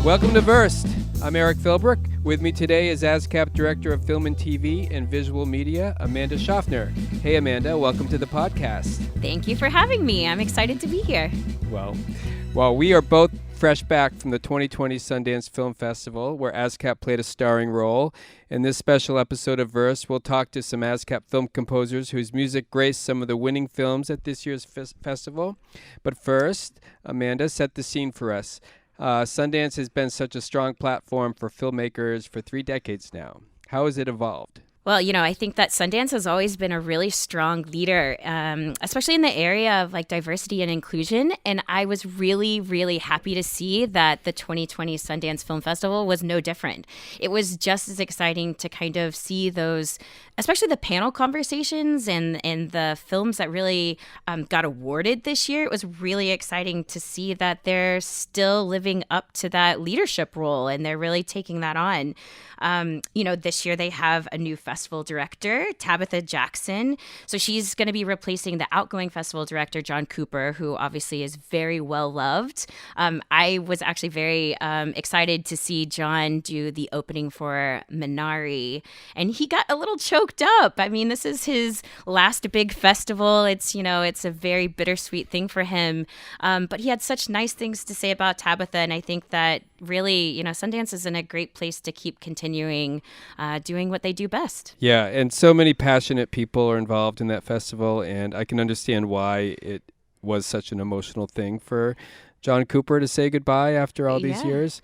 Welcome to VERSED. I'm Eric Philbrook. With me today is Ascap Director of Film and TV and Visual Media, Amanda Schaffner. Hey, Amanda, welcome to the podcast. Thank you for having me. I'm excited to be here. Well, we are both fresh back from the 2020 Sundance Film Festival, where Ascap played a starring role. In this special episode of Verse, we'll talk to some Ascap film composers whose music graced some of the winning films at this year's festival. But first, Amanda, set the scene for us. Sundance has been such a strong platform for filmmakers for 3 decades now. How has it evolved? Well, I think that Sundance has always been a really strong leader, especially in the area of diversity and inclusion. And I was really, really happy to see that the 2020 Sundance Film Festival was no different. It was just as exciting to kind of see those, especially the panel conversations and the films that really got awarded this year. It was really exciting to see that they're still living up to that leadership role and they're really taking that on. This year they have a new festival director, Tabitha Jackson. So she's going to be replacing the outgoing festival director, John Cooper, who obviously is very well loved. I was actually very excited to see John do the opening for Minari, and he got a little choked up. I mean, this is his last big festival. It's a very bittersweet thing for him. But he had such nice things to say about Tabitha, and I think that really, Sundance is in a great place to keep continuing doing what they do best. Yeah, and so many passionate people are involved in that festival, and I can understand why it was such an emotional thing for John Cooper to say goodbye after all these years.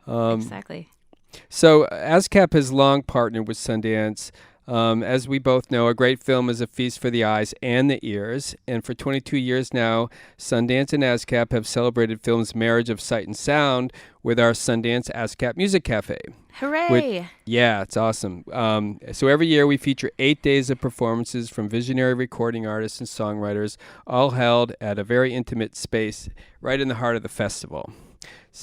Exactly. So Ascap has long partnered with Sundance. As we both know, a great film is a feast for the eyes and the ears. And for 22 years now, Sundance and Ascap have celebrated film's marriage of sight and sound with our Sundance Ascap Music Cafe. Hooray! It's awesome. So every year we feature 8 days of performances from visionary recording artists and songwriters, all held at a very intimate space right in the heart of the festival.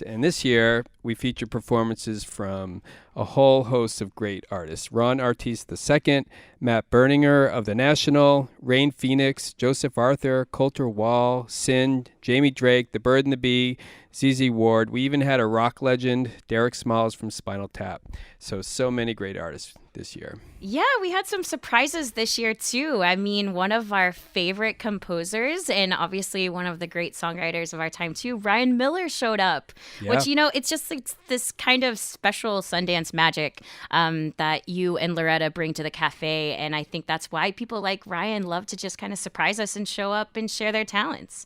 And this year, we feature performances from a whole host of great artists. Ron Artest II, Matt Berninger of The National, Rain Phoenix, Joseph Arthur, Coulter Wall, Sin, Jamie Drake, The Bird and the Bee, ZZ Ward. We even had a rock legend, Derek Smalls from Spinal Tap. So many great artists this year. Yeah, we had some surprises this year too. I mean, one of our favorite composers and obviously one of the great songwriters of our time too, Ryan Miller, showed up, which, it's this kind of special Sundance magic that you and Loretta bring to the cafe. And I think that's why people like Ryan love to just kind of surprise us and show up and share their talents.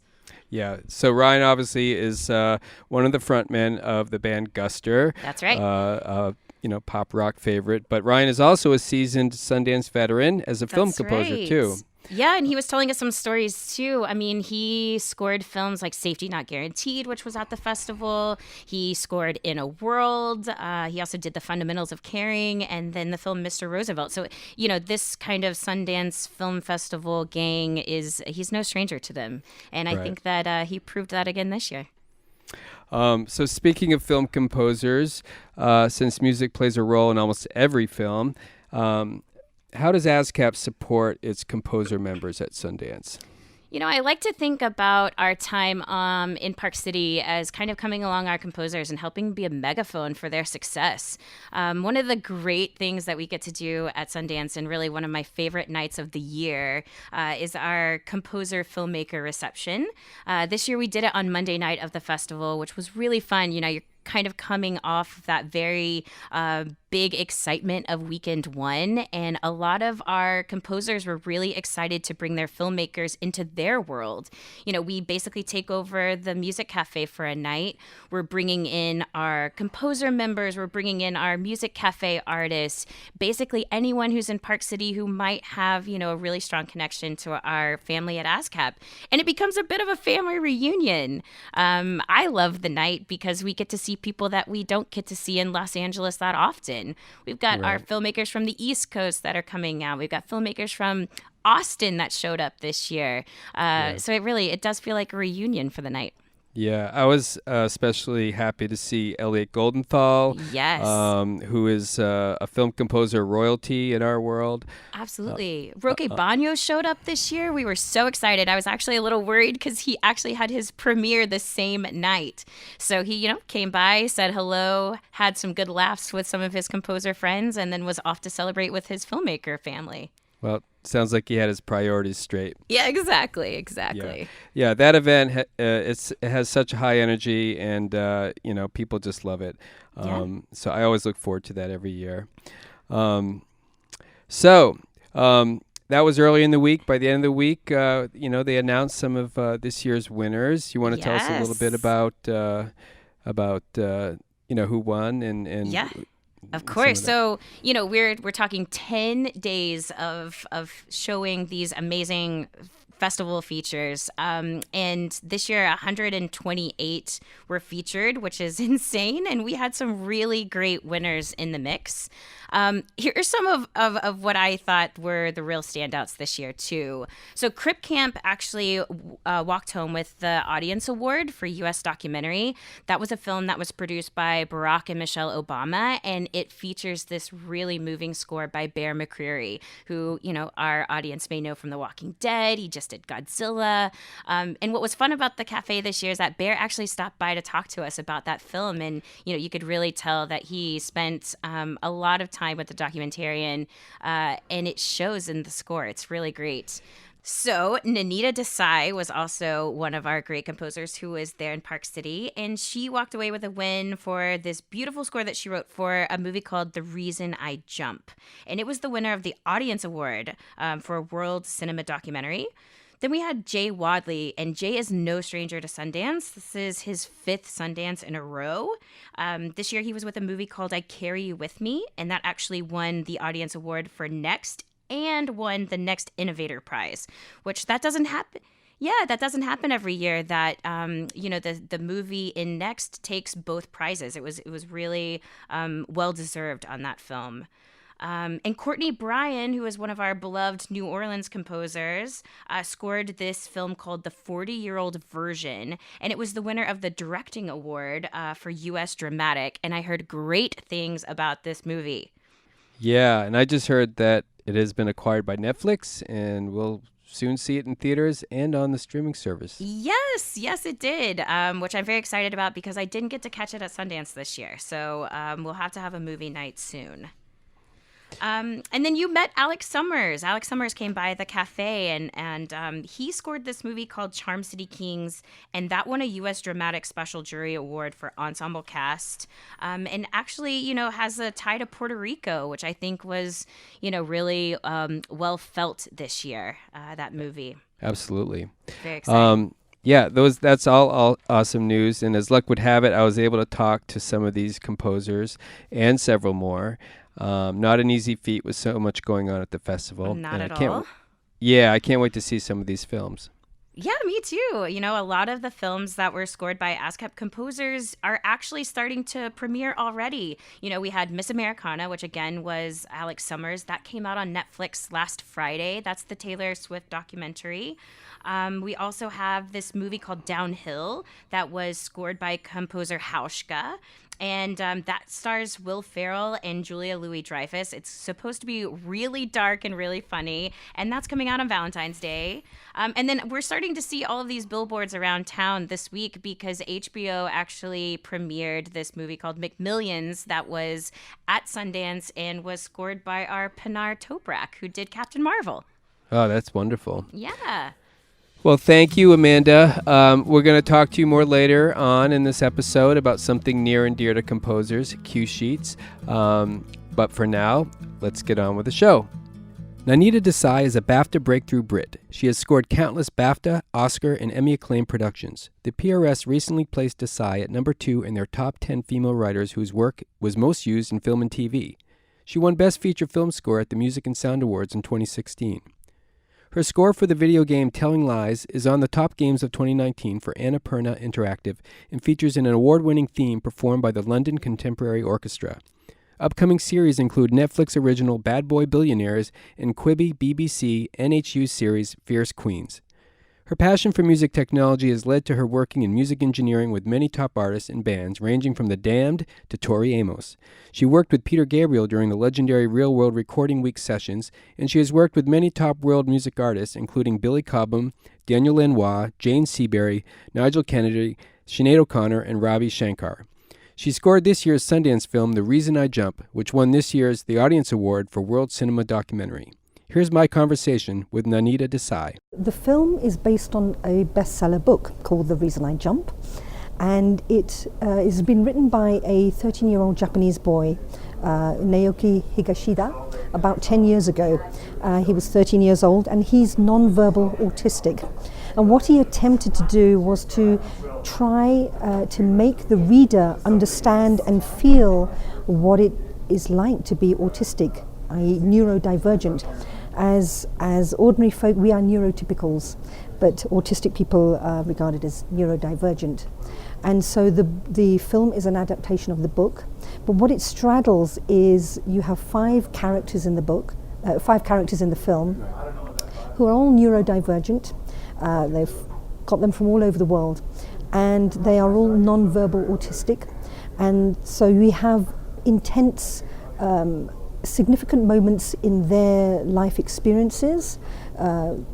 Yeah, so Ryan obviously is one of the frontmen of the band Guster. That's right. Pop rock favorite. But Ryan is also a seasoned Sundance veteran as a film composer, too. Yeah, and he was telling us some stories, too. I mean, he scored films like Safety Not Guaranteed, which was at the festival. He scored In a World. He also did The Fundamentals of Caring and then the film Mr. Roosevelt. So, this kind of Sundance Film Festival gang he's no stranger to them. And I think that he proved that again this year. So speaking of film composers, since music plays a role in almost every film, how does Ascap support its composer members at Sundance? I like to think about our time in Park City as kind of coming along our composers and helping be a megaphone for their success. One of the great things that we get to do at Sundance, and really one of my favorite nights of the year, is our composer filmmaker reception. This year we did it on Monday night of the festival, which was really fun. You're kind of coming off that very big excitement of weekend one, and a lot of our composers were really excited to bring their filmmakers into their world. We basically take over the music cafe for a night. We're bringing in our composer members, we're bringing in our music cafe artists, basically anyone who's in Park City who might have, a really strong connection to our family at Ascap. And it becomes a bit of a family reunion. I love the night because we get to see people that we don't get to see in Los Angeles that often. We've got our filmmakers from the East Coast that are coming out. We've got filmmakers from Austin that showed up this year. So it does feel like a reunion for the night. Yeah, I was especially happy to see Elliot Goldenthal, Yes. who is a film composer royalty in our world. Absolutely. Roque Banos showed up this year. We were so excited. I was actually a little worried because he actually had his premiere the same night. So he, came by, said hello, had some good laughs with some of his composer friends, and then was off to celebrate with his filmmaker family. Well, sounds like he had his priorities straight. Yeah, exactly. Yeah, that event it has such high energy, and people just love it. So I always look forward to that every year. So that was early in the week. By the end of the week, they announced some of this year's winners. You want to tell us a little bit about who won and yeah. Of course. So, we're talking 10 days of showing these amazing festival features. And this year, 128 were featured, which is insane. And we had some really great winners in the mix. Here are some of what I thought were the real standouts this year, too. So Crip Camp actually walked home with the Audience Award for U.S. Documentary. That was a film that was produced by Barack and Michelle Obama, and it features this really moving score by Bear Mccreary, who, our audience may know from The Walking Dead. He just did Godzilla. And what was fun about the cafe this year is that Bear actually stopped by to talk to us about that film, and, you could really tell that he spent a lot of time with the documentarian, and it shows in the score. It's really great. So Nenita Desai was also one of our great composers who was there in Park City, and she walked away with a win for this beautiful score that she wrote for a movie called The Reason I Jump. And it was the winner of the Audience Award for World Cinema Documentary. Then we had Jay Wadley, and Jay is no stranger to Sundance. This is his 5th Sundance in a row. This year he was with a movie called I Carry You With Me, and that actually won the Audience Award for Next and won the Next Innovator Prize, which that doesn't happen. Yeah, that doesn't happen every year. That the movie in Next takes both prizes. It was really well deserved on that film. And Courtney Bryan, who is one of our beloved New Orleans composers, scored this film called The 40-Year-Old Version, and it was the winner of the Directing Award for U.S. Dramatic, and I heard great things about this movie. Yeah, and I just heard that it has been acquired by Netflix, and we'll soon see it in theaters and on the streaming service. Yes, it did, which I'm very excited about because I didn't get to catch it at Sundance this year, so we'll have to have a movie night soon. And then you met Alex Sommers. Alex Sommers came by the cafe, and he scored this movie called Charm City Kings, and that won a U.S. Dramatic Special Jury Award for Ensemble Cast, and actually, has a tie to Puerto Rico, which I think was, really well felt this year, that movie. Absolutely. Very exciting. Yeah, that's all awesome news, and as luck would have it, I was able to talk to some of these composers and several more. Not an easy feat with so much going on at the festival. Not at all. Yeah, I can't wait to see some of these films. Yeah, me too. A lot of the films that were scored by Ascap composers are actually starting to premiere already. We had Miss Americana, which again was Alex Sommers. That came out on Netflix last Friday. That's the Taylor Swift documentary. We also have this movie called Downhill that was scored by composer Hauschka. And that stars Will Ferrell and Julia Louis-Dreyfus. It's supposed to be really dark and really funny, and that's coming out on Valentine's Day. And then we're starting to see all of these billboards around town this week because HBO actually premiered this movie called McMillions that was at Sundance and was scored by our Pinar Toprak, who did Captain Marvel. Oh, that's wonderful. Yeah. Well, thank you, Amanda. We're going to talk to you more later on in this episode about something near and dear to composers, cue sheets. But for now, let's get on with the show. Nenita Desai is a BAFTA Breakthrough Brit. She has scored countless BAFTA, Oscar, and Emmy-acclaimed productions. The PRS recently placed Desai at number 2 in their top 10 female writers whose work was most used in film and TV. She won Best Feature Film Score at the Music and Sound Awards in 2016. Her score for the video game Telling Lies is on the top games of 2019 for Annapurna Interactive and features an award-winning theme performed by the London Contemporary Orchestra. Upcoming series include Netflix original Bad Boy Billionaires and Quibi BBC NHU series Fierce Queens. Her passion for music technology has led to her working in music engineering with many top artists and bands, ranging from The Damned to Tori Amos. She worked with Peter Gabriel during the legendary Real World Recording Week sessions, and she has worked with many top world music artists, including Billy Cobham, Daniel Lanois, Jane Seabury, Nigel Kennedy, Sinead O'Connor, and Ravi Shankar. She scored this year's Sundance film The Reason I Jump, which won this year's The Audience Award for World Cinema Documentary. Here's my conversation with Nenita Desai. The film is based on a bestseller book called The Reason I Jump, and it has been written by a 13-year-old Japanese boy, Naoki Higashida, about 10 years ago. He was 13 years old, and he's non-verbal autistic. And what he attempted to do was to try to make the reader understand and feel what it is like to be autistic, i.e. neurodivergent. As ordinary folk, we are neurotypicals, but autistic people are regarded as neurodivergent. And so the film is an adaptation of the book, but what it straddles is you have 5 characters in the book, 5 characters in the film, who are all neurodivergent. They've got them from all over the world, and they are all non-verbal autistic. And so we have intense significant moments in their life experiences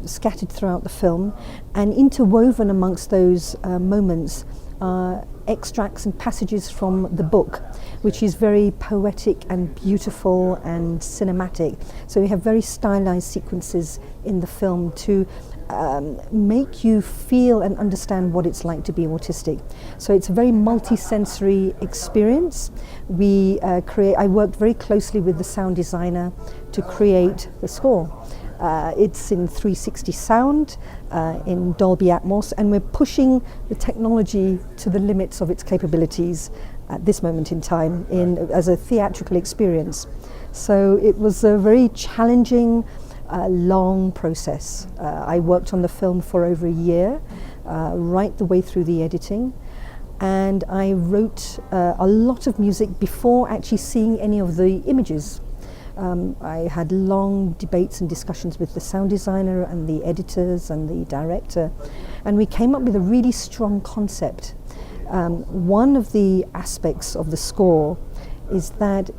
scattered throughout the film, and interwoven amongst those moments are extracts and passages from the book, which is very poetic and beautiful and cinematic. So we have very stylized sequences in the film to make you feel and understand what it's like to be autistic. So it's a very multi-sensory experience. I worked very closely with the sound designer to create the score. It's in 360 sound, in Dolby Atmos, and we're pushing the technology to the limits of its capabilities at this moment in time as a theatrical experience. So it was a very challenging, long process. I worked on the film for over a year, right the way through the editing, and I wrote a lot of music before actually seeing any of the images. I had long debates and discussions with the sound designer and the editors and the director, and we came up with a really strong concept. One of the aspects of the score is that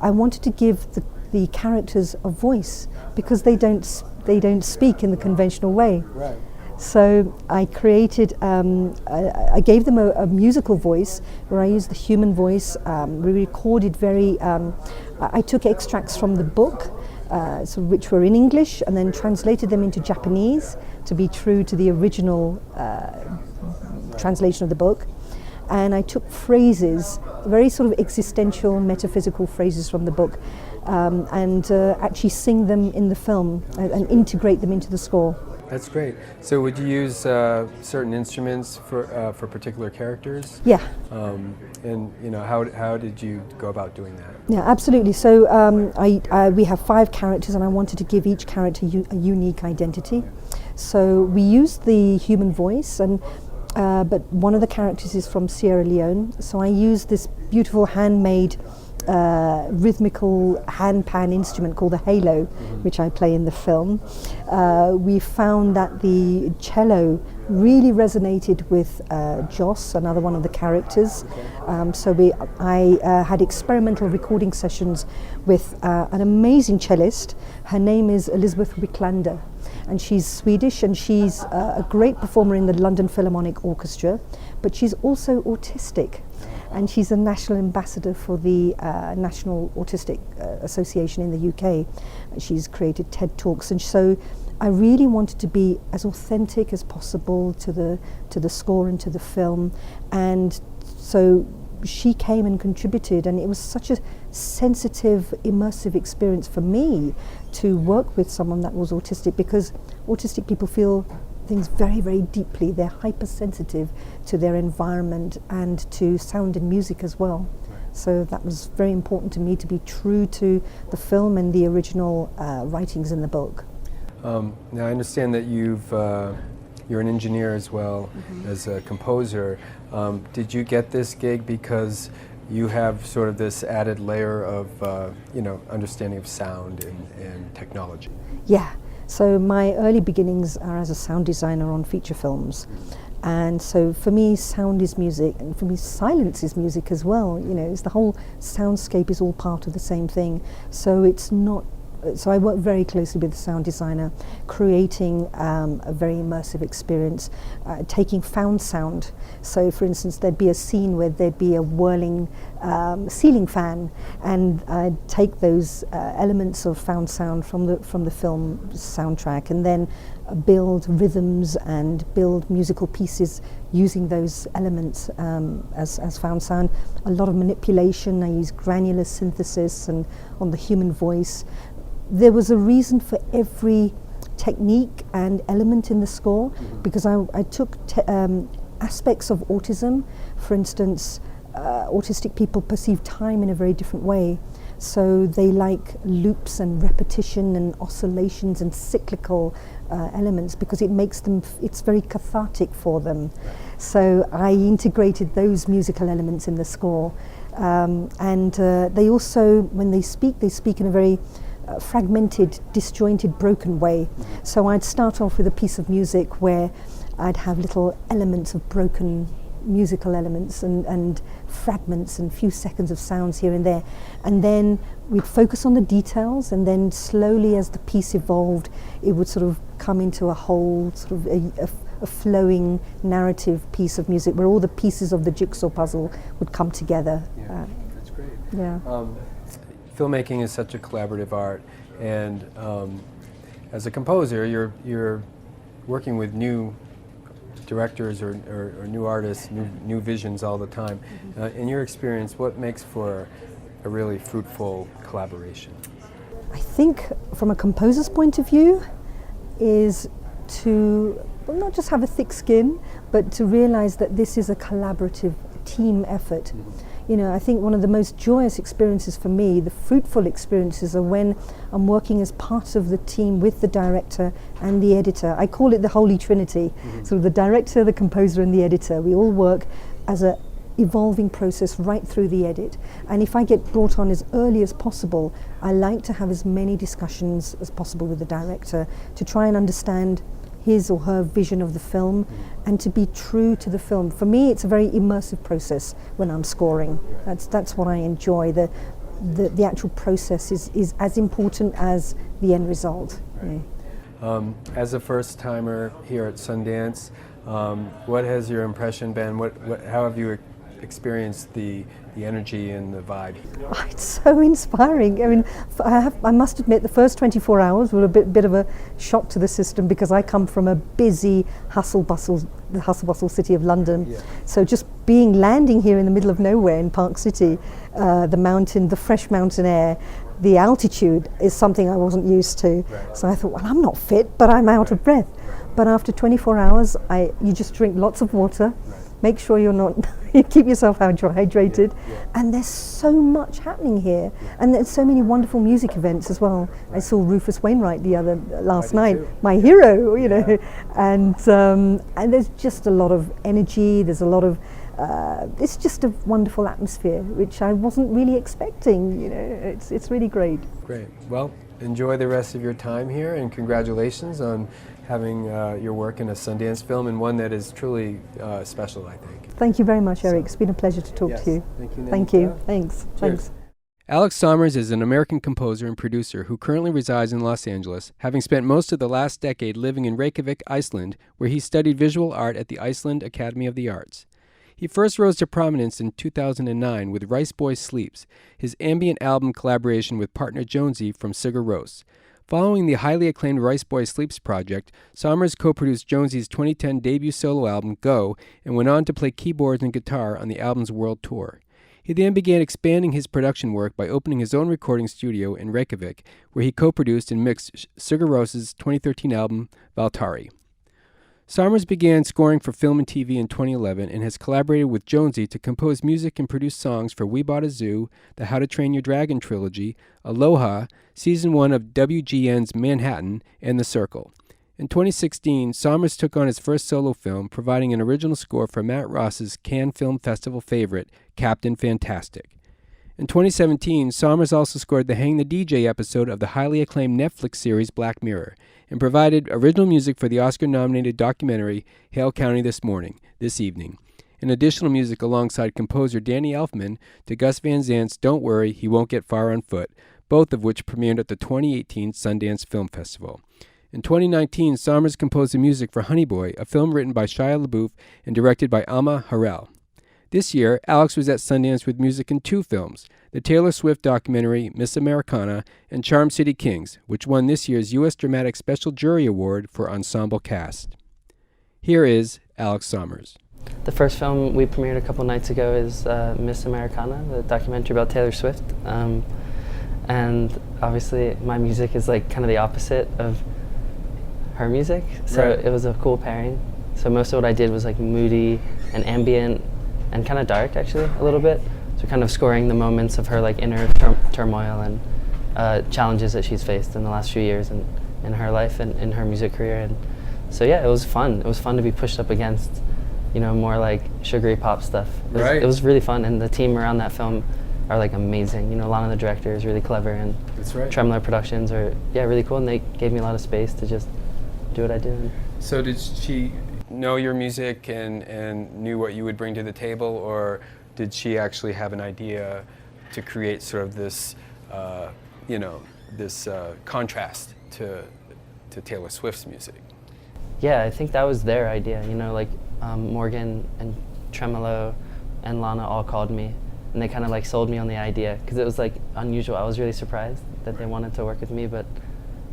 I wanted to give the characters a voice, because they don't speak in the conventional way. Right. So I created, I gave them a musical voice where I used the human voice. We recorded I took extracts from the book, which were in English, and then translated them into Japanese to be true to the original translation of the book. And I took phrases, very sort of existential, metaphysical phrases from the book, and actually sing them in the film and integrate them into the score. That's great. So would you use certain instruments for particular characters? Yeah. And how did you go about doing that? Yeah, absolutely. So we have 5 characters, and I wanted to give each character a unique identity. So we used the human voice, but one of the characters is from Sierra Leone. So I used this beautiful handmade rhythmical hand-pan instrument called the halo, which I play in the film. We found that the cello really resonated with Joss, another one of the characters. I had experimental recording sessions with an amazing cellist. Her name is Elizabeth Wiklander, and she's Swedish, and she's a great performer in the London Philharmonic Orchestra, but she's also autistic. And she's a national ambassador for the National Autistic Association in the UK. She's created TED Talks, and so I really wanted to be as authentic as possible to the score and to the film. And so she came and contributed, and it was such a sensitive, immersive experience for me to work with someone that was autistic, because autistic people feel things very, very deeply. They're hypersensitive to their environment and to sound and music as well. So that was very important to me, to be true to the film and the original writings in the book. Now I understand that you're an engineer as well as a composer. Did you get this gig because you have sort of this added layer of understanding of sound and technology? Yeah. So my early beginnings are as a sound designer on feature films. And so for me, sound is music, and for me, silence is music as well. You know, it's the whole soundscape is all part of the same thing. So it's not. So I work very closely with the sound designer, creating a very immersive experience, taking found sound. So for instance, there'd be a scene where there'd be a whirling ceiling fan, and I'd take those elements of found sound from the film soundtrack, and then build rhythms and build musical pieces using those elements as found sound. A lot of manipulation. I use granular synthesis and on the human voice. There was a reason for every technique and element in the score, because I took aspects of autism. For instance, autistic people perceive time in a very different way. So they like loops and repetition and oscillations and cyclical elements, because it makes them, it's very cathartic for them. So I integrated those musical elements in the score. And they also, when they speak in a very fragmented, disjointed, broken way. So I'd start off with a piece of music where I'd have little elements of broken musical elements and fragments and few seconds of sounds here and there. And then we'd focus on the details, and then slowly as the piece evolved, it would sort of come into a whole sort of a flowing narrative piece of music where all the pieces of the jigsaw puzzle would come together. Yeah, that's great. Yeah. Filmmaking is such a collaborative art, and as a composer, you're working with new directors or new artists, new visions all the time. In your experience, what makes for a really fruitful collaboration? I think from a composer's point of view is to not just have a thick skin, but to realize that this is a collaborative team effort. You know, I think one of the most joyous experiences for me, the fruitful experiences, are when I'm working as part of the team with the director and the editor. I call it the Holy Trinity. So the director, the composer, and the editor, we all work as a evolving process right through the edit. And if I get brought on as early as possible, I like to have as many discussions as possible with the director to try and understand his or her vision of the film and to be true to the film. For me, it's a very immersive process when I'm scoring. That's what I enjoy. The actual process is as important as the end result. Right. As a first-timer here at Sundance, what has your impression been? How have you experienced the energy and the vibe? Oh, it's so inspiring. I mean, I must admit the first 24 hours were a bit of a shock to the system, because I come from a busy the hustle bustle city of London. Yeah. So just landing here in the middle of nowhere in Park City, the fresh mountain air, the altitude is something I wasn't used to. Right. So I thought, well, I'm not fit, but I'm out of breath. But after 24 hours, you just drink lots of water. Right. Make sure you keep yourself hydrated, and there's so much happening here, and there's so many wonderful music events as well. I saw Rufus Wainwright last night, my hero, you know, and there's just a lot of energy. There's a lot of it's just a wonderful atmosphere, which I wasn't really expecting. You know, it's really great. Great. Well, enjoy the rest of your time here, and congratulations on having your work in a Sundance film, and one that is truly special, I think. Thank you very much, Eric. It's been a pleasure to talk to you. Thank you, Nenita. Thank you. Thanks. Cheers. Thanks. Alex Sommers is an American composer and producer who currently resides in Los Angeles, having spent most of the last decade living in Reykjavik, Iceland, where he studied visual art at the Iceland Academy of the Arts. He first rose to prominence in 2009 with Rice Boy Sleeps, his ambient album collaboration with partner Jonesy from Sigur Rós. Following the highly acclaimed Rice Boy Sleeps project, Sommers co-produced Jonesy's 2010 debut solo album, Go, and went on to play keyboards and guitar on the album's world tour. He then began expanding his production work by opening his own recording studio in Reykjavik, where he co-produced and mixed Sigur Rós's 2013 album, Valtari. Sommers began scoring for film and TV in 2011 and has collaborated with Jonesy to compose music and produce songs for We Bought a Zoo, the How to Train Your Dragon trilogy, Aloha, Season 1 of WGN's Manhattan, and The Circle. In 2016, Sommers took on his first solo film, providing an original score for Matt Ross's Cannes Film Festival favorite, Captain Fantastic. In 2017, Sommers also scored the Hang the DJ episode of the highly acclaimed Netflix series Black Mirror, and provided original music for the Oscar-nominated documentary Hale County this evening, and additional music alongside composer Danny Elfman to Gus Van Sant's Don't Worry, He Won't Get Far on Foot, both of which premiered at the 2018 Sundance Film Festival. In 2019, Sommers composed the music for Honey Boy, a film written by Shia LaBeouf and directed by Alma Harrell. This year, Alex was at Sundance with music in 2 films, the Taylor Swift documentary Miss Americana and Charm City Kings, which won this year's U.S. Dramatic Special Jury Award for Ensemble Cast. Here is Alex Sommers. The first film we premiered a couple nights ago is Miss Americana, the documentary about Taylor Swift. And obviously my music is like kind of the opposite of her music, so Right. It was a cool pairing. So most of what I did was like moody and ambient and kind of dark, actually, a little bit. So kind of scoring the moments of her like inner turmoil and challenges that she's faced in the last few years in her life and in her music career. And so yeah, it was fun. It was fun to be pushed up against, you know, more like sugary pop stuff. It was really fun, and the team around that film are like amazing. You know, Lana, the director, is really clever, and That's right. Tremolo Productions are really cool, and they gave me a lot of space to just do what I do. So did she know your music and knew what you would bring to the table, or did she actually have an idea to create sort of this, contrast to Taylor Swift's music? Yeah, I think that was their idea. You know, like Morgan and Tremolo and Lana all called me, and they kind of like sold me on the idea because it was like unusual. I was really surprised that they wanted to work with me, but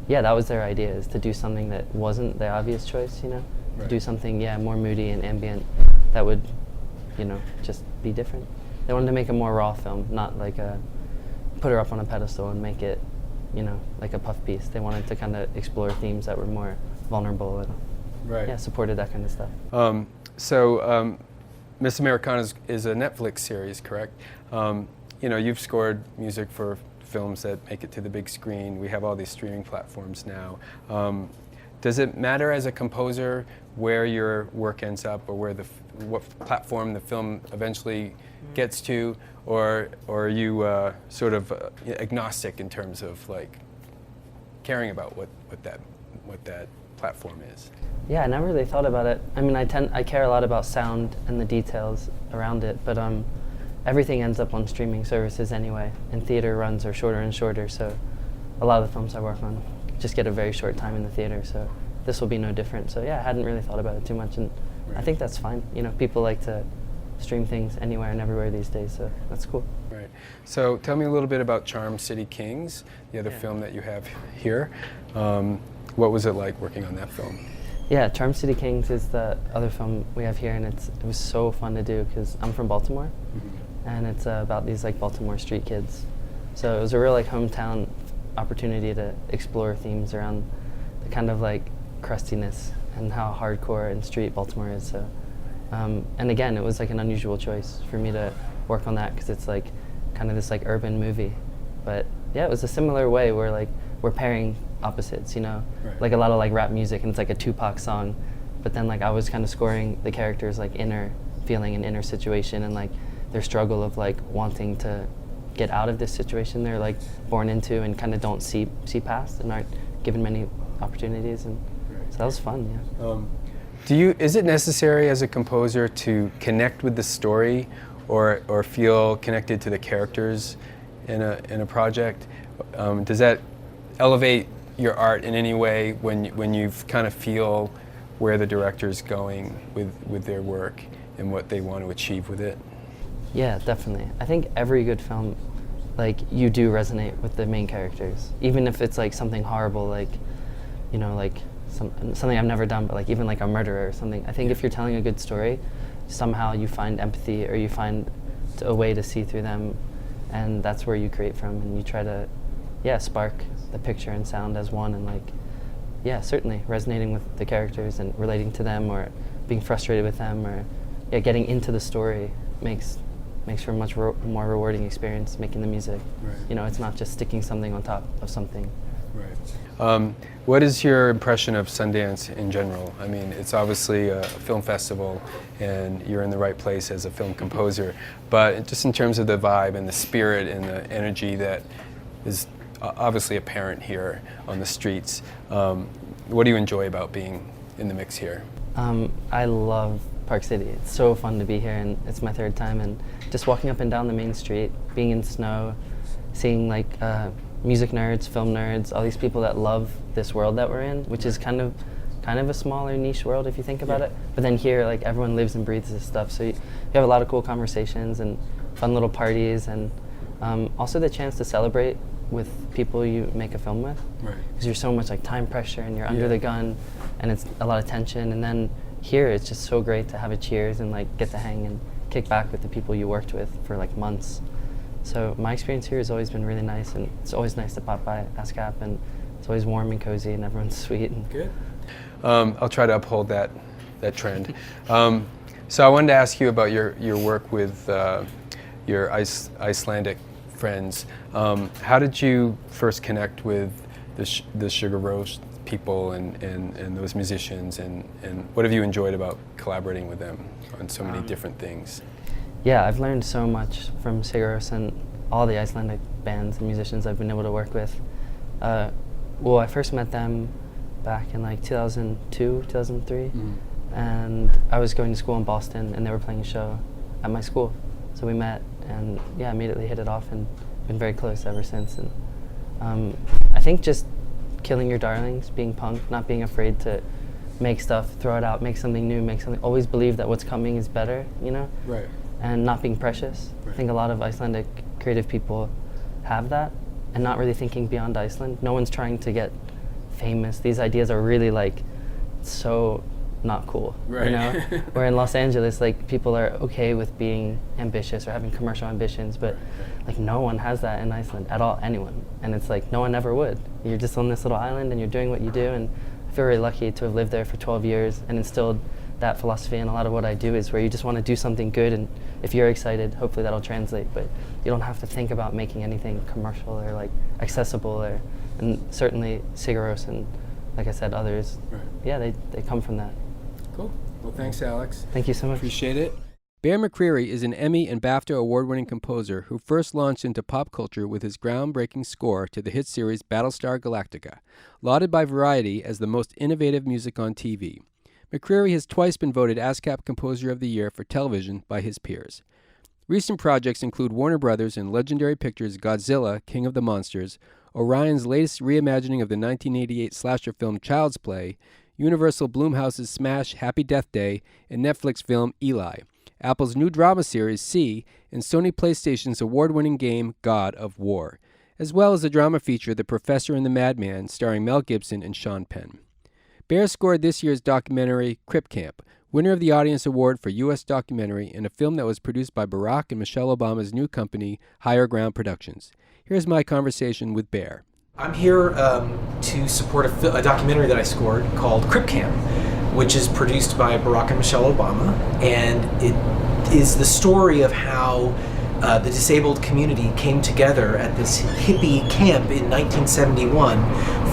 yeah, that was their idea, is to do something that wasn't the obvious choice, you know? Right. To do something, more moody and ambient that would, you know, just be different. They wanted to make a more raw film, not like put her up on a pedestal and make it, you know, like a puff piece. They wanted to kind of explore themes that were more vulnerable and Right. supported that kind of stuff. So Miss Americana is a Netflix series, correct? You've scored music for films that make it to the big screen. We have all these streaming platforms now. Does it matter as a composer where your work ends up, or what platform the film eventually gets to, or are you sort of agnostic in terms of like caring about what that platform is? Yeah, I never really thought about it. I mean, I care a lot about sound and the details around it, but everything ends up on streaming services anyway, and theater runs are shorter and shorter, so a lot of the films I work on just get a very short time in the theater, so this will be no different. So yeah, I hadn't really thought about it too much, and Right. I think that's fine. You know, people like to stream things anywhere and everywhere these days, so that's cool. Right. So tell me a little bit about Charm City Kings, the other film that you have here. What was it like working on that film? Yeah, Charm City Kings is the other film we have here, and it was so fun to do because I'm from Baltimore, and it's about these like Baltimore street kids. So it was a real like hometown opportunity to explore themes around the kind of like crustiness and how hardcore and street Baltimore is. So, and again, it was like an unusual choice for me to work on that because it's like kind of this like urban movie. But yeah, it was a similar way where like we're pairing opposites, you know, Right. like a lot of like rap music, and it's like a Tupac song, but then like I was kind of scoring the characters like inner feeling and inner situation and like their struggle of like wanting to get out of this situation they're like born into and kind of don't see past and aren't given many opportunities, and so that was fun. Is it necessary as a composer to connect with the story or feel connected to the characters in a project? Does that elevate your art in any way when you kind of feel where the director's going with their work and what they want to achieve with it? Yeah, definitely. I think every good film, like, you do resonate with the main characters, even if it's like something horrible, like, you know, like something I've never done, but like even like a murderer or something. I think if you're telling a good story, somehow you find empathy or you find a way to see through them, and that's where you create from, and you try to, spark the picture and sound as one, and like, certainly resonating with the characters and relating to them or being frustrated with them or getting into the story makes for a much more rewarding experience making the music. Right. You know, it's not just sticking something on top of something. Right. What is your impression of Sundance in general? I mean, it's obviously a film festival and you're in the right place as a film composer, but just in terms of the vibe and the spirit and the energy that is obviously apparent here on the streets, What do you enjoy about being in the mix here? I love Park City. It's so fun to be here, and it's my third time. And just walking up and down the main street, being in snow, seeing like music nerds, film nerds, all these people that love this world that we're in, which is kind of a smaller niche world if you think about it. But then here, like everyone lives and breathes this stuff, so you have a lot of cool conversations and fun little parties, and also the chance to celebrate with people you make a film with. Right. Because you're so much like time pressure and you're under the gun, and it's a lot of tension. And then here, it's just so great to have a cheers and like get to hang and kick back with the people you worked with for like months. So my experience here has always been really nice, and it's always nice to pop by Ascap, and it's always warm and cozy, and everyone's sweet. And good. I'll try to uphold that trend. So I wanted to ask you about your work with your Icelandic friends. How did you first connect with the Sugar Roast people and those musicians, and what have you enjoyed about collaborating with them on so many different things? Yeah, I've learned so much from Sigur Rós and all the Icelandic bands and musicians I've been able to work with. Well, I first met them back in like 2002, 2003, and I was going to school in Boston, and they were playing a show at my school. So we met, and yeah, immediately hit it off, and been very close ever since. And I think just killing your darlings, being punk, not being afraid to make stuff, throw it out, make something new, always believe that what's coming is better, you know? Right. And not being precious. Right. I think a lot of Icelandic creative people have that, and not really thinking beyond Iceland. No one's trying to get famous. These ideas are really like so not cool, right. You know? Where in Los Angeles, like people are okay with being ambitious or having commercial ambitions, but like no one has that in Iceland at all, anyone. And it's like no one ever would. You're just on this little island and you're doing what you do, and I feel really lucky to have lived there for 12 years and instilled that philosophy. And a lot of what I do is where you just want to do something good, and if you're excited, hopefully that'll translate, but you don't have to think about making anything commercial or like accessible, and certainly Sigur Rós and like I said, others, yeah, they come from that. Cool. Well, thanks, Alex. Thank you so much. Appreciate it. Bear Mccreary is an Emmy and BAFTA award-winning composer who first launched into pop culture with his groundbreaking score to the hit series Battlestar Galactica, lauded by Variety as the most innovative music on TV. Mccreary has twice been voted Ascap Composer of the Year for television by his peers. Recent projects include Warner Brothers and Legendary Pictures' Godzilla, King of the Monsters, Orion's latest reimagining of the 1988 slasher film Child's Play, Universal Blumhouse's smash Happy Death Day, and Netflix film Eli, Apple's new drama series C, and Sony PlayStation's award-winning game God of War, as well as the drama feature The Professor and the Madman, starring Mel Gibson and Sean Penn. Bear scored this year's documentary Crip Camp, winner of the Audience Award for U.S. Documentary, in a film that was produced by Barack and Michelle Obama's new company, Higher Ground Productions. Here's my conversation with Bear. I'm here to support a documentary that I scored called Crip Camp, which is produced by Barack and Michelle Obama, and it is the story of how the disabled community came together at this hippie camp in 1971,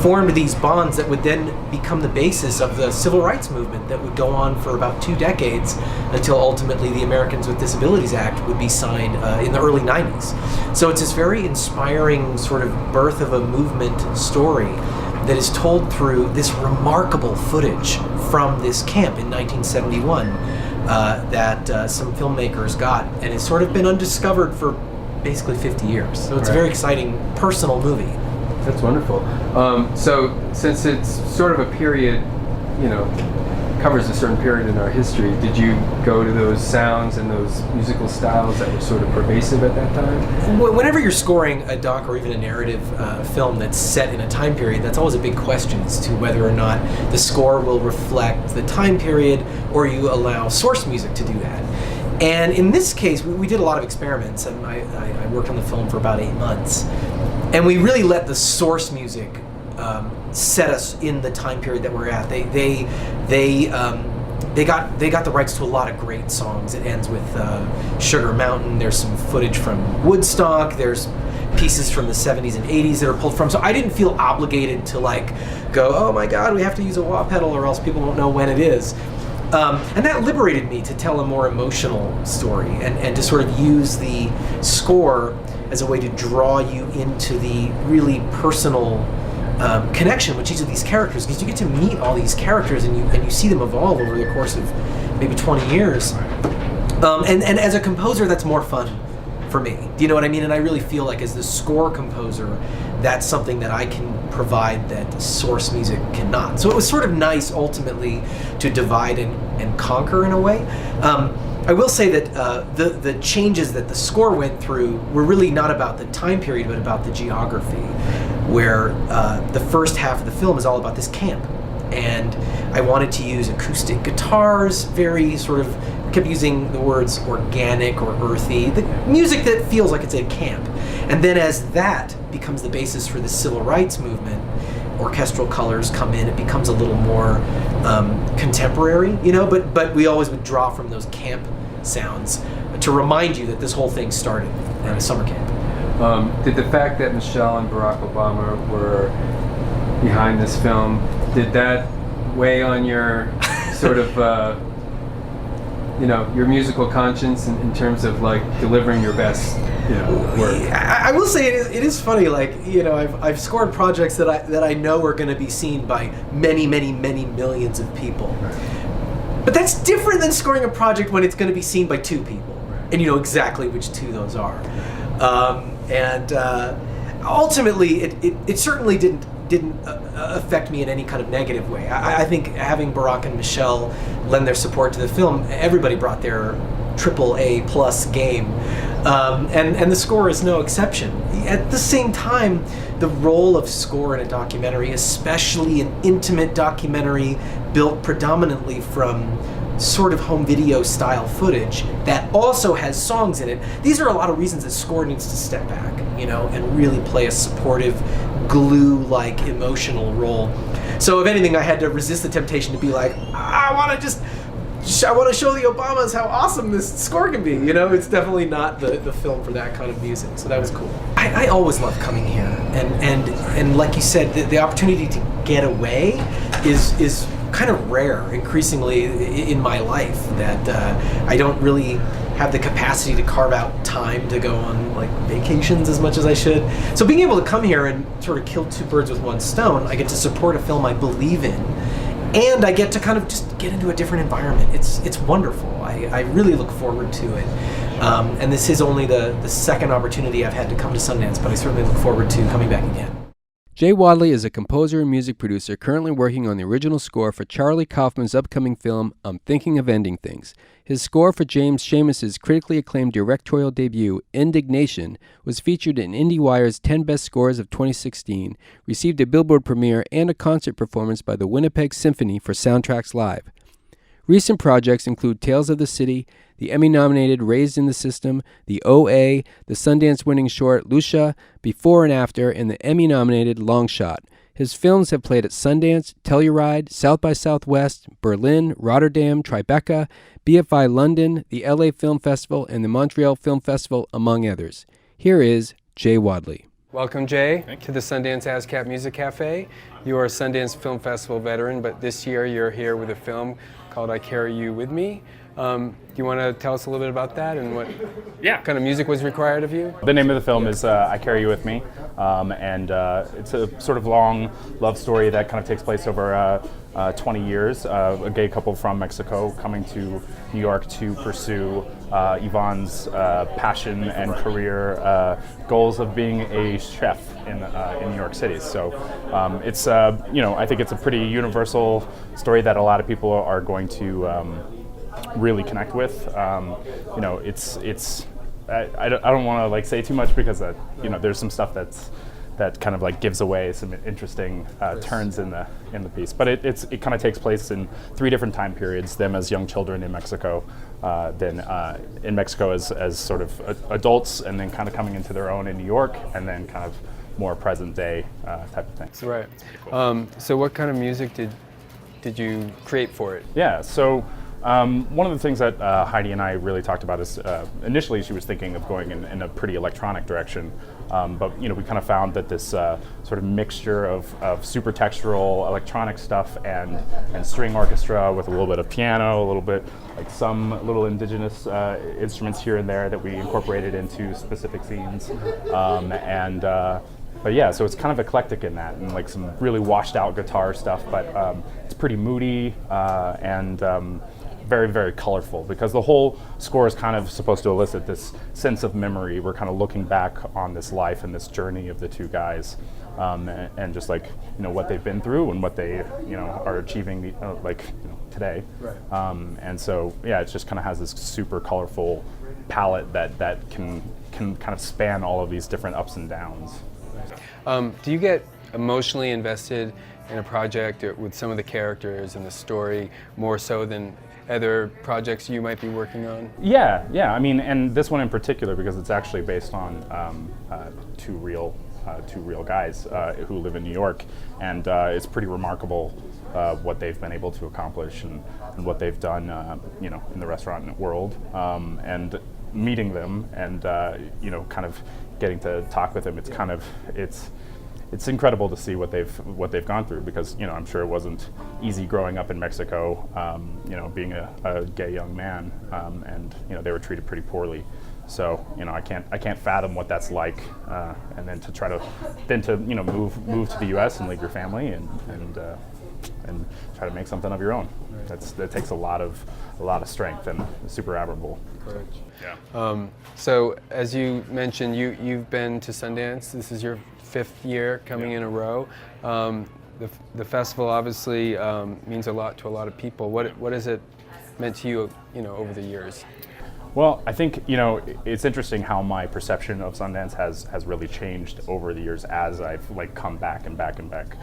formed these bonds that would then become the basis of the civil rights movement that would go on for about 2 decades until ultimately the Americans with Disabilities Act would be signed in the early 90s. So it's this very inspiring sort of birth of a movement story that is told through this remarkable footage from this camp in 1971 that some filmmakers got, and it's sort of been undiscovered for basically 50 years. So it's a very exciting personal movie. That's wonderful. So since it's sort of a period, covers a certain period in our history, did you go to those sounds and those musical styles that were sort of pervasive at that time? Whenever you're scoring a doc or even a narrative film that's set in a time period, that's always a big question as to whether or not the score will reflect the time period or you allow source music to do that. And in this case, we did a lot of experiments, and I worked on the film for about 8 months. And we really let the source music set us in the time period that we're at. They got the rights to a lot of great songs. It ends with Sugar Mountain. There's some footage from Woodstock. There's pieces from the 70s and 80s that are pulled from. So I didn't feel obligated to go, oh my God, we have to use a wah pedal or else people won't know when it is. And that liberated me to tell a more emotional story and to sort of use the score as a way to draw you into the really personal connection with each of these characters, because you get to meet all these characters and you see them evolve over the course of maybe 20 years. And as a composer, that's more fun for me. Do you know what I mean? And I really feel like as the score composer, that's something that I can provide that source music cannot. So it was sort of nice ultimately to divide and conquer in a way. I will say that the changes that the score went through were really not about the time period, but about the geography, where the first half of the film is all about this camp. And I wanted to use acoustic guitars, very sort of, kept using the words organic or earthy, the music that feels like it's at camp. And then as that becomes the basis for the civil rights movement, orchestral colors come in, it becomes a little more contemporary, you know, but we always would draw from those camp sounds to remind you that this whole thing started at a summer camp. Did the fact that Michelle and Barack Obama were behind this film, did that weigh on your sort of, your musical conscience in terms of like delivering your best, work? I will say it is funny. Like, I've scored projects that I know are going to be seen by many, many, many millions of people. Right. But that's different than scoring a project when it's going to be seen by 2 people, right, and you know exactly which 2 those are. Ultimately, it certainly didn't affect me in any kind of negative way. I think having Barack and Michelle lend their support to the film, everybody brought their AAA+ game, and the score is no exception. At the same time, the role of score in a documentary, especially an intimate documentary built predominantly from sort of home video style footage that also has songs in it, these are a lot of reasons that score needs to step back, and really play a supportive, glue-like emotional role. So if anything, I had to resist the temptation to be like, I want to show the Obamas how awesome this score can be. It's definitely not the film for that kind of music. So that was cool. I always love coming here, and like you said, the opportunity to get away is kind of rare, increasingly in my life, that I don't really have the capacity to carve out time to go on like vacations as much as I should. So being able to come here and sort of kill 2 birds with 1 stone, I get to support a film I believe in, and I get to kind of just get into a different environment. It's wonderful. I really look forward to it. And this is only the second opportunity I've had to come to Sundance, but I certainly look forward to coming back again. Jay Wadley is a composer and music producer currently working on the original score for Charlie Kaufman's upcoming film, I'm Thinking of Ending Things. His score for James Schamus's critically acclaimed directorial debut, Indignation, was featured in IndieWire's 10 Best Scores of 2016, received a Billboard premiere and a concert performance by the Winnipeg Symphony for Soundtracks Live. Recent projects include Tales of the City, the Emmy-nominated Raised in the System, the OA, the Sundance-winning short Lucia, Before and After, and the Emmy-nominated Long Shot. His films have played at Sundance, Telluride, South by Southwest, Berlin, Rotterdam, Tribeca, BFI London, the LA Film Festival, and the Montreal Film Festival, among others. Here is Jay Wadley. Welcome, Jay, to the Sundance Ascap Music Cafe. You are a Sundance Film Festival veteran, but this year you're here with a film called I Carry You With Me. Do you want to tell us a little bit about that and what kind of music was required of you? The name of the film is I Carry You With Me, and it's a sort of long love story that kind of takes place over 20 years. A gay couple from Mexico coming to New York to pursue Yvonne's passion and career goals of being a chef in New York City. So it's I think it's a pretty universal story that a lot of people are going to really connect with. It's I don't want to like say too much because there's some stuff that kind of like gives away some interesting turns in the piece. But it kind of takes place in 3 different time periods: them as young children in Mexico, then in Mexico as sort of adults, and then kind of coming into their own in New York, and then kind of more present day type of thing. That's right. So what kind of music did you create for it? Yeah. So. One of the things that Heidi and I really talked about is initially she was thinking of going in a pretty electronic direction, but we kind of found that this sort of mixture of super textural electronic stuff and string orchestra with a little bit of piano, a little bit like some little indigenous instruments here and there that we incorporated into specific scenes, and yeah, so it's kind of eclectic in that, and like some really washed out guitar stuff, but it's pretty moody and very, very colorful, because the whole score is kind of supposed to elicit this sense of memory. We're kind of looking back on this life and this journey of the two guys, and just like, you know, what they've been through and what they, you know, are achieving today. Right. And so, yeah, it just kind of has this super colorful palette that can kind of span all of these different ups and downs. Do you get emotionally invested in a project or with some of the characters and the story more so than other projects you might be working on? Yeah. I mean, and this one in particular, because it's actually based on two real guys who live in New York, and it's pretty remarkable what they've been able to accomplish and what they've done, you know, in the restaurant world, and meeting them and you know, kind of getting to talk with them. It's incredible to see what they've gone through, because, you know, I'm sure it wasn't easy growing up in Mexico, you know, being a gay young man, and, you know, they were treated pretty poorly. So, you know, I can't fathom what that's like, and then to you know, move to the U.S. and leave your family and try to make something of your own. That takes a lot of strength and super admirable. Correct. Yeah. So as you mentioned, you've been to Sundance. This is your 5th year coming in a row. The festival obviously means a lot to a lot of people. What has it meant to you, you know, over the years? Well, I think, you know, it's interesting how my perception of Sundance has really changed over the years as I've like come back and back and back.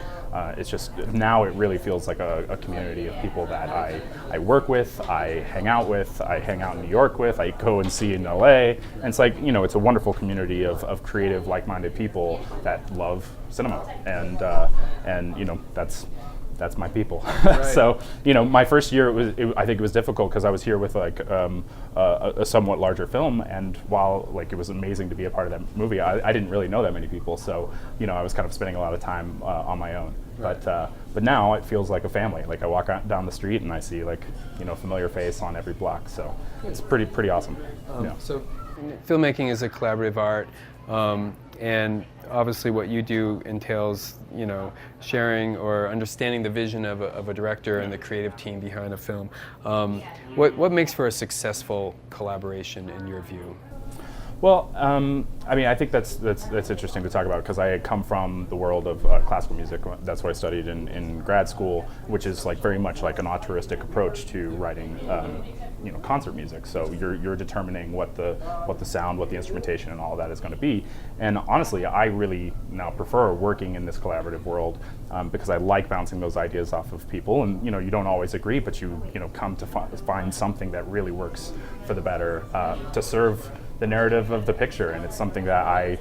It's just, now it really feels like a community of people that I work with, I hang out in New York with, I go and see in LA, and it's like, you know, it's a wonderful community of creative, like-minded people that love cinema, and you know, that's my people. Right. So, you know, my first year, I think it was difficult because I was here with like a somewhat larger film, and while like it was amazing to be a part of that movie, I didn't really know that many people. So, you know, I was kind of spending a lot of time on my own. Right. But now it feels like a family. Like I walk down the street and I see like, you know, a familiar face on every block. So it's pretty awesome. Yeah. So filmmaking is a collaborative art. And obviously what you do entails, you know, sharing or understanding the vision of a director and the creative team behind a film. What makes for a successful collaboration in your view? Well, I mean, I think that's interesting to talk about, because I come from the world of classical music. That's what I studied in grad school, which is like very much like an auteuristic approach to writing, you know, concert music. So you're determining what the sound, what the instrumentation, and all of that is going to be. And honestly, I really now prefer working in this collaborative world, because I like bouncing those ideas off of people. And you know, you don't always agree, but you know, come to find something that really works for the better, to serve the narrative of the picture. And it's something that I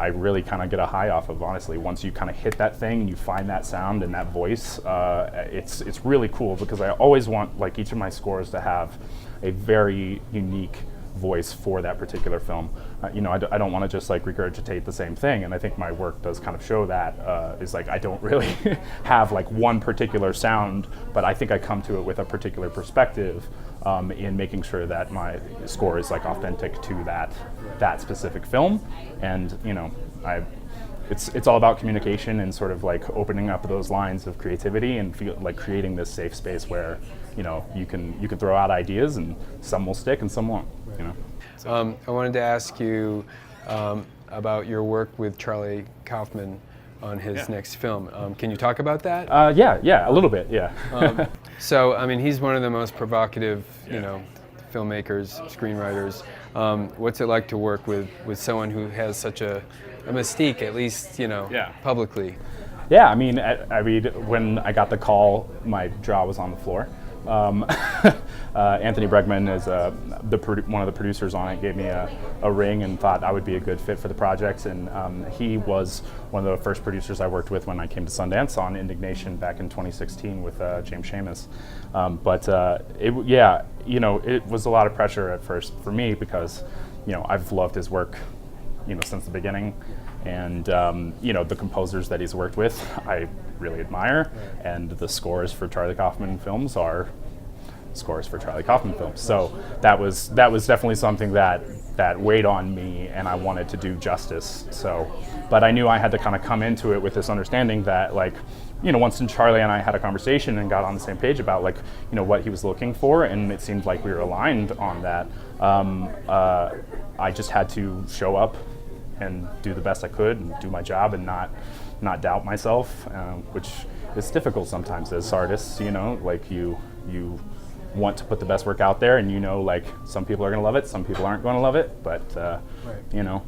really kind of get a high off of, honestly. Once you kind of hit that thing and you find that sound and that voice, it's really cool, because I always want like each of my scores to have a very unique voice for that particular film. You know, I don't want to just like regurgitate the same thing, and I think my work does kind of show that. Is like I don't really have like one particular sound, but I think I come to it with a particular perspective, in making sure that my score is like authentic to that specific film. And you know, it's all about communication and sort of like opening up those lines of creativity and feel like creating this safe space where, you know, you can throw out ideas and some will stick and some won't. You know. So. I wanted to ask you about your work with Charlie Kaufman on his next film. Can you talk about that? Yeah, a little bit, yeah. So, I mean, he's one of the most provocative, you know, filmmakers, screenwriters. What's it like to work with someone who has such a mystique, at least, you know, publicly? Yeah, I mean, when I got the call, my jaw was on the floor. Anthony Bregman is one of the producers on it, gave me a ring and thought I would be a good fit for the project, and he was one of the first producers I worked with when I came to Sundance on Indignation back in 2016 with James Schamus. You know, it was a lot of pressure at first for me, because, you know, I've loved his work, you know, since the beginning. And you know, the composers that he's worked with, I really admire, and the scores for Charlie Kaufman films are scores for Charlie Kaufman films. So that was definitely something that weighed on me, and I wanted to do justice. So, but I knew I had to kind of come into it with this understanding that, like, you know, once Charlie and I had a conversation and got on the same page about, like, you know, what he was looking for, and it seemed like we were aligned on that, I just had to show up and do the best I could and do my job and not doubt myself, which is difficult sometimes as artists, you know, like you want to put the best work out there, and you know, like, some people are going to love it, some people aren't going to love it, but you know,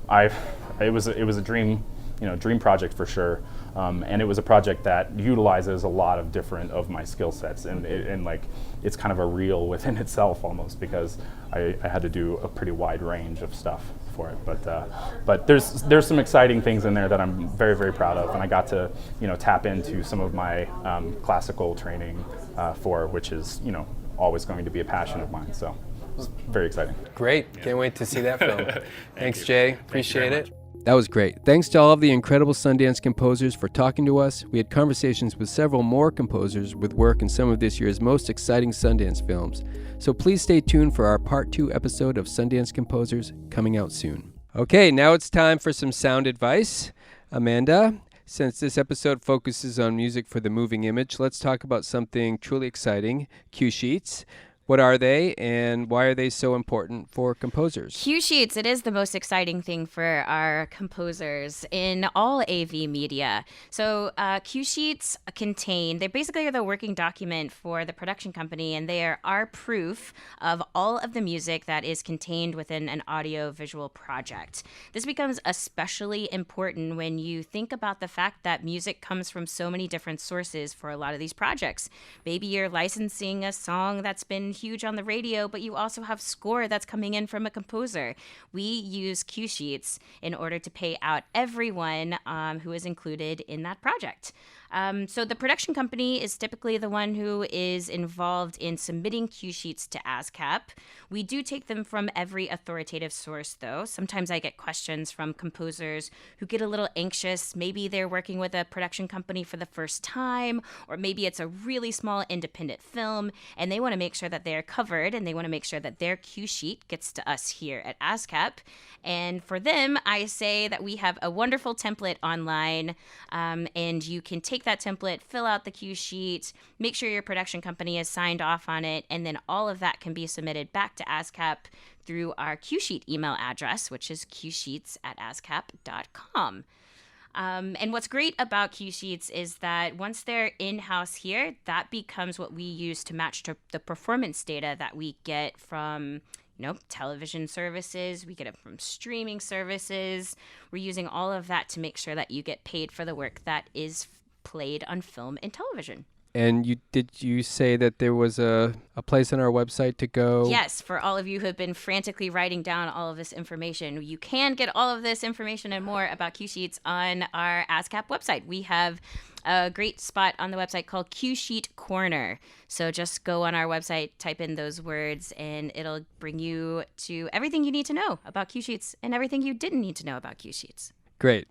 it was a dream, you know, dream project for sure, and it was a project that utilizes a lot of different of my skill sets, and like, it's kind of a reel within itself almost, because I had to do a pretty wide range of stuff for it, but there's some exciting things in there that I'm very, very proud of, and I got to, you know, tap into some of my classical training which is, you know, always going to be a passion of mine. So it's very exciting. Great. Can't wait to see that film. Thanks, you. Jay. Thank you Appreciate very it. much. That was great. Thanks to all of the incredible Sundance composers for talking to us. We had conversations with several more composers with work in some of this year's most exciting Sundance films. So please stay tuned for our Part 2 episode of Sundance Composers coming out soon. Okay, now it's time for some sound advice. Amanda, since this episode focuses on music for the moving image, let's talk about something truly exciting, cue sheets. What are they, and why are they so important for composers? Cue sheets, it is the most exciting thing for our composers in all AV media. So cue sheets they basically are the working document for the production company, and they are proof of all of the music that is contained within an audio-visual project. This becomes especially important when you think about the fact that music comes from so many different sources for a lot of these projects. Maybe you're licensing a song that's been huge on the radio, but you also have score that's coming in from a composer. We use cue sheets in order to pay out everyone who is included in that project. So the production company is typically the one who is involved in submitting cue sheets to Ascap. We do take them from every authoritative source, though. Sometimes I get questions from composers who get a little anxious. Maybe they're working with a production company for the first time, or maybe it's a really small independent film, and they want to make sure that they're covered, and they want to make sure that their cue sheet gets to us here at Ascap. And for them, I say that we have a wonderful template online, and you can take that template, fill out the cue sheet, make sure your production company is signed off on it, and then all of that can be submitted back to Ascap through our cue sheet email address, which is cuesheets@ascap.com. And what's great about cue sheets is that once they're in-house here, that becomes what we use to match to the performance data that we get from television services. We get it from streaming services. We're using all of that to make sure that you get paid for the work that is played on film and television. And did you say that there was a place on our website to go? Yes, for all of you who have been frantically writing down all of this information, you can get all of this information and more about cue sheets on our Ascap website. We have a great spot on the website called Cue Sheet Corner. So just go on our website, type in those words, and it'll bring you to everything you need to know about cue sheets and everything you didn't need to know about cue sheets. Great.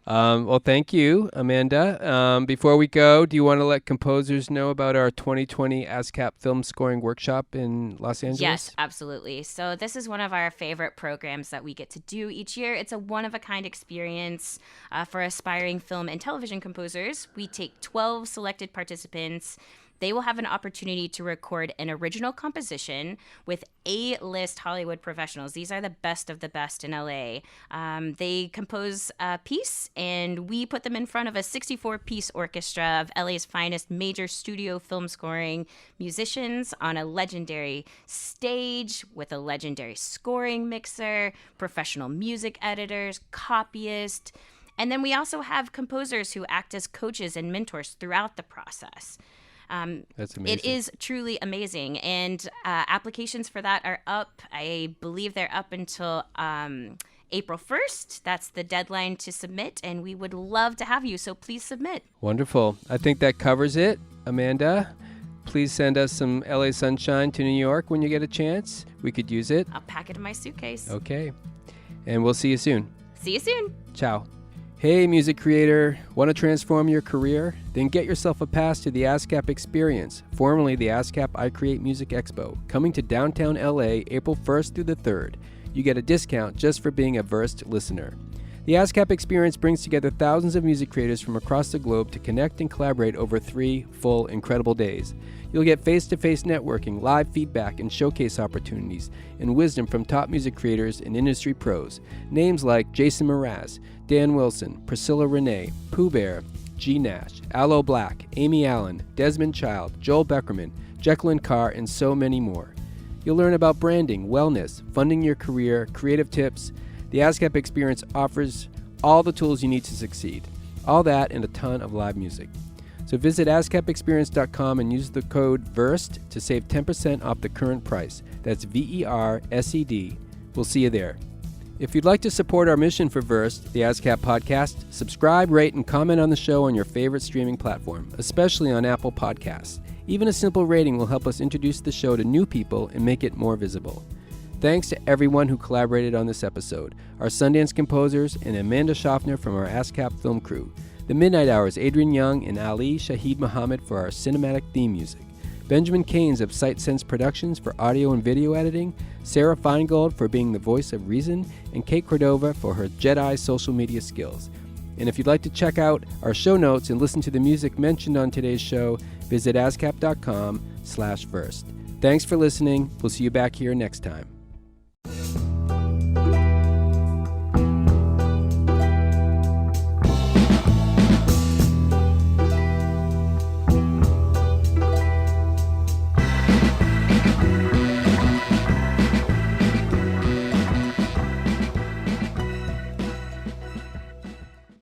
Well, thank you, Amanda. Before we go, do you want to let composers know about our 2020 Ascap Film Scoring Workshop in Los Angeles? Yes, absolutely. So this is one of our favorite programs that we get to do each year. It's a one-of-a-kind experience for aspiring film and television composers. We take 12 selected participants. They will have an opportunity to record an original composition with A-list Hollywood professionals. These are the best of the best in LA. They compose a piece, and we put them in front of a 64-piece orchestra of LA's finest major studio film scoring musicians on a legendary stage with a legendary scoring mixer, professional music editors, copyists. And then we also have composers who act as coaches and mentors throughout the process. That's amazing. It is truly amazing. And applications for that are up. I believe they're up until April 1st. That's the deadline to submit. And we would love to have you. So please submit. Wonderful. I think that covers it. Amanda, please send us some LA sunshine to New York when you get a chance. We could use it. I'll pack it in my suitcase. Okay. And we'll see you soon. See you soon. Ciao. Hey, music creator, want to transform your career? Then get yourself a pass to the Ascap Experience, formerly the Ascap I Create Music Expo, coming to downtown LA April 1st through the 3rd. You get a discount just for being a VERSED listener. The Ascap Experience brings together thousands of music creators from across the globe to connect and collaborate over 3 full, incredible days. You'll get face-to-face networking, live feedback, and showcase opportunities, and wisdom from top music creators and industry pros. Names like Jason Mraz, Dan Wilson, Priscilla Renee, Pooh Bear, G. Nash, Aloe Black, Amy Allen, Desmond Child, Joel Beckerman, Jacqueline Carr, and so many more. You'll learn about branding, wellness, funding your career, creative tips. The Ascap Experience offers all the tools you need to succeed. All that and a ton of live music. So visit ascapexperience.com and use the code VERSED to save 10% off the current price. That's VERSED. We'll see you there. If you'd like to support our mission for VERSED, the Ascap podcast, subscribe, rate, and comment on the show on your favorite streaming platform, especially on Apple Podcasts. Even a simple rating will help us introduce the show to new people and make it more visible. Thanks to everyone who collaborated on this episode, our Sundance composers and Amanda Schaffner from our Ascap film crew. The Midnight Hours, Adrian Young and Ali Shahid Muhammad for our cinematic theme music. Benjamin Keynes of Sight Sense Productions for audio and video editing. Sarah Feingold for being the voice of reason. And Kate Cordova for her Jedi social media skills. And if you'd like to check out our show notes and listen to the music mentioned on today's show, visit ascap.com/versed. Thanks for listening. We'll see you back here next time.